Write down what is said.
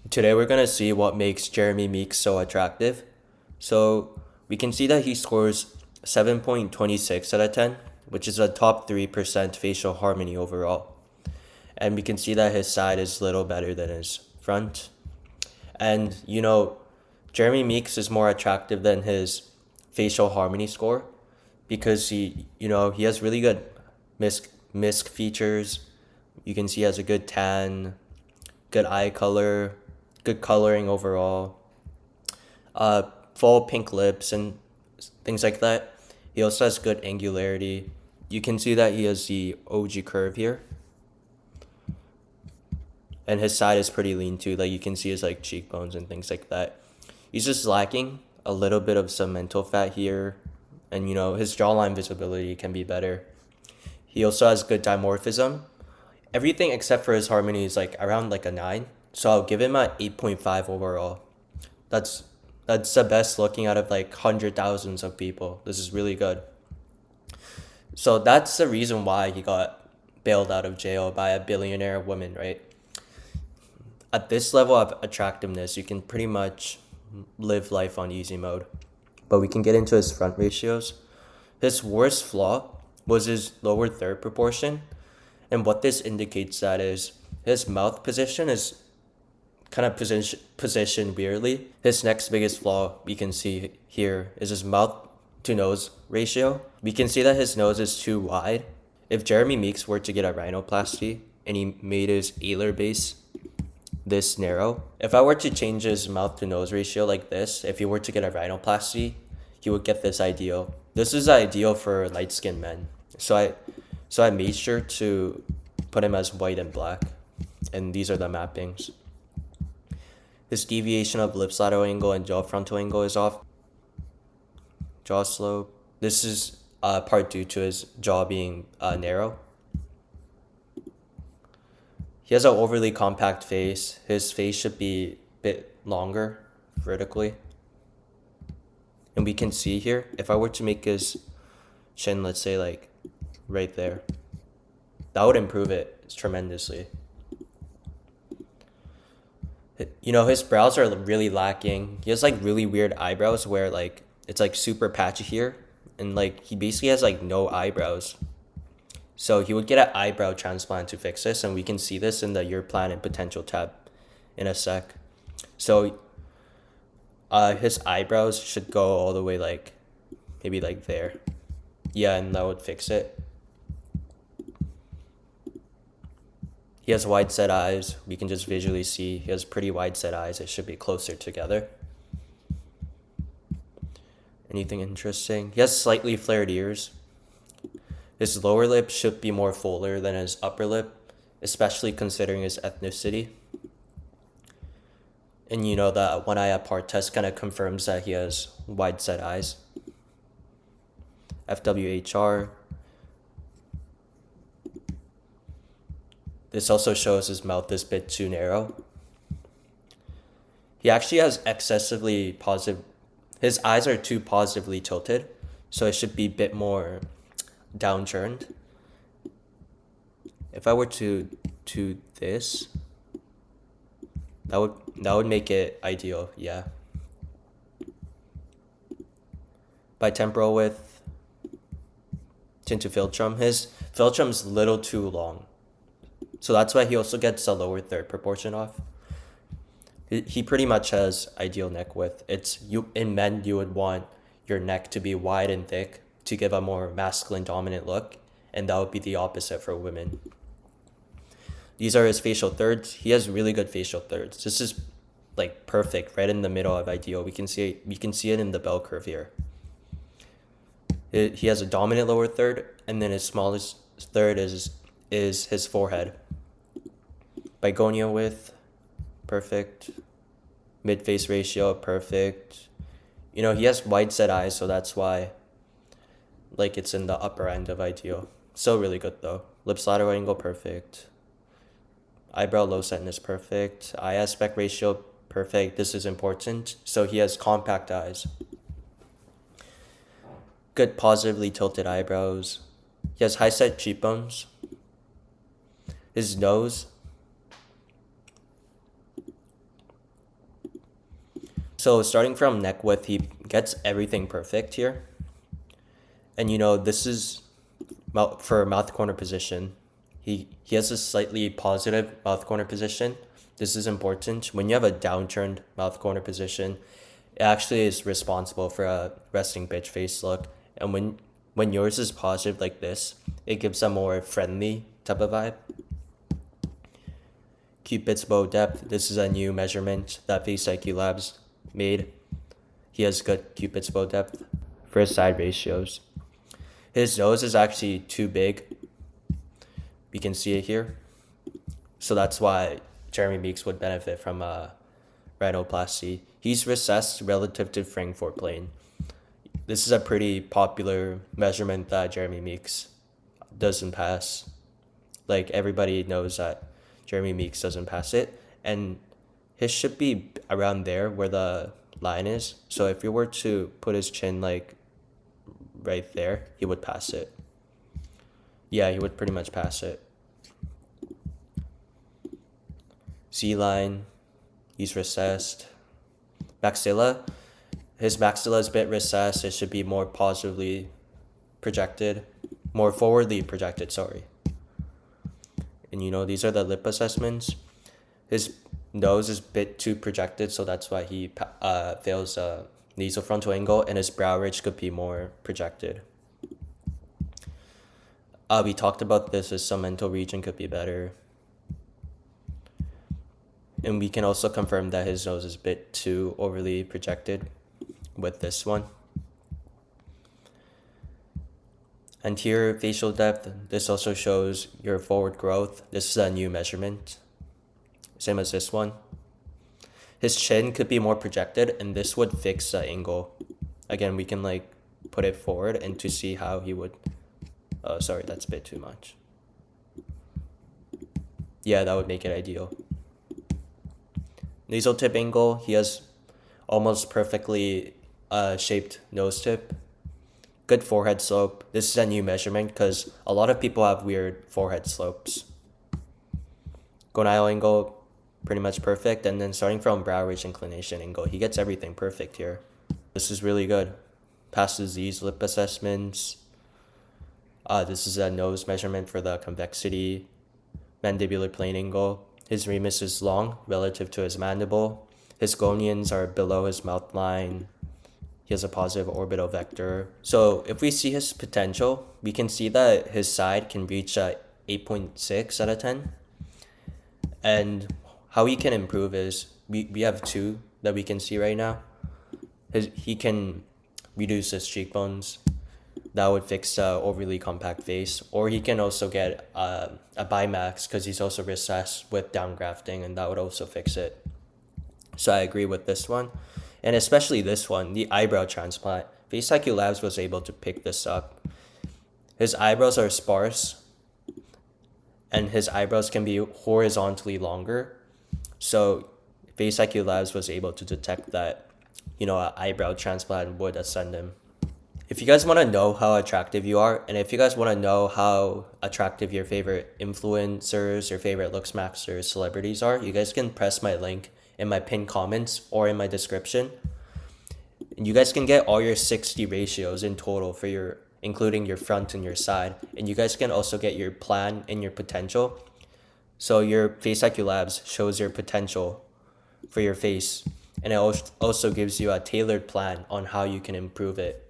Today we're gonna see what makes Jeremy Meeks so attractive. So we can see that he scores 7.26 out of 10, which is a top 3% facial harmony overall. And we can see that his side is a little better than his front. And Jeremy Meeks is more attractive than his facial harmony score because he has really good misc features. You can see he has a good tan, good eye color, good coloring overall, full pink lips and things like that. He also has good angularity. You can see that he has the OG curve here. And his side is pretty lean too. Like you can see his like cheekbones and things like that. He's just lacking a little bit of some mental fat here. And his jawline visibility can be better. He also has good dimorphism. Everything except for his harmony is like around like a 9. So I'll give him a 8.5 overall. That's that's the best looking out of like hundred thousands of people. This is really good. So that's the reason why he got bailed out of jail by a billionaire woman, right? At this level of attractiveness, you can pretty much live life on easy mode. But we can get into his front ratios. His worst flaw was his lower third proportion. And what this indicates that is his mouth position is kind of positioned weirdly. His next biggest flaw we can see here is his mouth to nose ratio. We can see that his nose is too wide. If Jeremy Meeks were to get a rhinoplasty and he made his alar base this narrow, if I were to change his mouth to nose ratio like this, if he were to get a rhinoplasty, he would get this ideal. This is ideal for light skinned men. So I made sure to put him as white and black. And these are the mappings. His deviation of lip lateral angle and jaw frontal angle is off. Jaw slope. This is part due to his jaw being narrow. He has an overly compact face. His face should be a bit longer vertically. And we can see here, if I were to make his chin, let's say like right there, that would improve it tremendously. His brows are really lacking. He has like really weird eyebrows where like it's like super patchy here, and like he basically has like no eyebrows. So he would get an eyebrow transplant to fix this, and we can see this in the Your Plan and Potential tab in a sec. So his eyebrows should go all the way like maybe like there. Yeah, and that would fix it. He has wide set eyes. We can just visually see he has pretty wide set eyes. It should be closer together. Anything interesting? He has slightly flared ears. His lower lip should be more fuller than his upper lip, especially considering his ethnicity. And that one eye apart test kind of confirms that he has wide set eyes. FWHR. This also shows his mouth is a bit too narrow. He actually has excessively positive, his eyes are too positively tilted, so it should be a bit more downturned. If I were to do this, that would make it ideal, yeah. Bitemporal width, tint to philtrum. His philtrum's a little too long. So that's why he also gets a lower third proportion off. He pretty much has ideal neck width. In men you would want your neck to be wide and thick to give a more masculine dominant look, and that would be the opposite for women. These are his facial thirds. He has really good facial thirds. This is like perfect, right in the middle of ideal. We can see it in the bell curve here. He has a dominant lower third, and then his smallest third is his forehead. Bigonia width, perfect. Mid-face ratio, perfect. He has wide set eyes, so that's why like it's in the upper end of ideal. Still really good though. Lips lateral angle, perfect. Eyebrow low setness, perfect. Eye aspect ratio, perfect. This is important. So he has compact eyes. Good positively tilted eyebrows. He has high set cheekbones. His nose So starting from neck width, he gets everything perfect here. And you know, this is for mouth corner position. He has a slightly positive mouth corner position. This is important. When you have a downturned mouth corner position, it actually is responsible for a resting bitch face look. And when yours is positive like this, it gives a more friendly type of vibe. Cupid's bow depth. This is a new measurement that faceiq Labs made. He has good Cupid's bow depth for his side ratios. His nose is actually too big. We can see it here. So that's why Jeremy Meeks would benefit from rhinoplasty. He's recessed relative to Frankfurt plane. This is a pretty popular measurement that Jeremy Meeks doesn't pass. Like, everybody knows that Jeremy Meeks doesn't pass it. And his should be around there where the line is. So if you were to put his chin like right there, he would pass it. Yeah, he would pretty much pass it. C-line, he's recessed. Maxilla, his maxilla is a bit recessed. It should be more positively projected, more forwardly projected, sorry. And you know, these are the lip assessments. His nose is a bit too projected, so that's why he fails nasofrontal angle, and his brow ridge could be more projected. We talked about this, his segmental region could be better. And we can also confirm that his nose is a bit too overly projected with this one. Anterior facial depth, this also shows your forward growth. This is a new measurement, same as this one. His chin could be more projected, and this would fix the angle. Again, we can like put it forward and to see how he would, oh sorry, that's a bit too much. Yeah, that would make it ideal. Nasal tip angle, he has almost perfectly shaped nose tip. Good forehead slope. This is a new measurement because a lot of people have weird forehead slopes. Gonile angle, pretty much perfect. And then starting from brow ridge inclination angle, he gets everything perfect here. This is really good. Passes these lip assessments. This is a nose measurement for the convexity. Mandibular plane angle. His ramus is long relative to his mandible. His gonions are below his mouth line. He has a positive orbital vector. So if we see his potential, we can see that his side can reach 8.6 out of 10. And how he can improve is, we have two that we can see right now. He can reduce his cheekbones. That would fix overly compact face. Or he can also get a bimax because he's also recessed with downgrafting, and that would also fix it. So I agree with this one. And especially this one, the eyebrow transplant. faceiq Labs was able to pick this up. His eyebrows are sparse, and his eyebrows can be horizontally longer. So faceiq Labs was able to detect that, you know, an eyebrow transplant would ascend him. If you guys want to know how attractive you are, and if you guys want to know how attractive your favorite influencers, your favorite Looksmaxxers, celebrities are, you guys can press my link in my pinned comments or in my description. And you guys can get all your 60 ratios in total for your, including your front and your side. And you guys can also get your plan and your potential. So your faceiq Labs shows your potential for your face. And it also gives you a tailored plan on how you can improve it.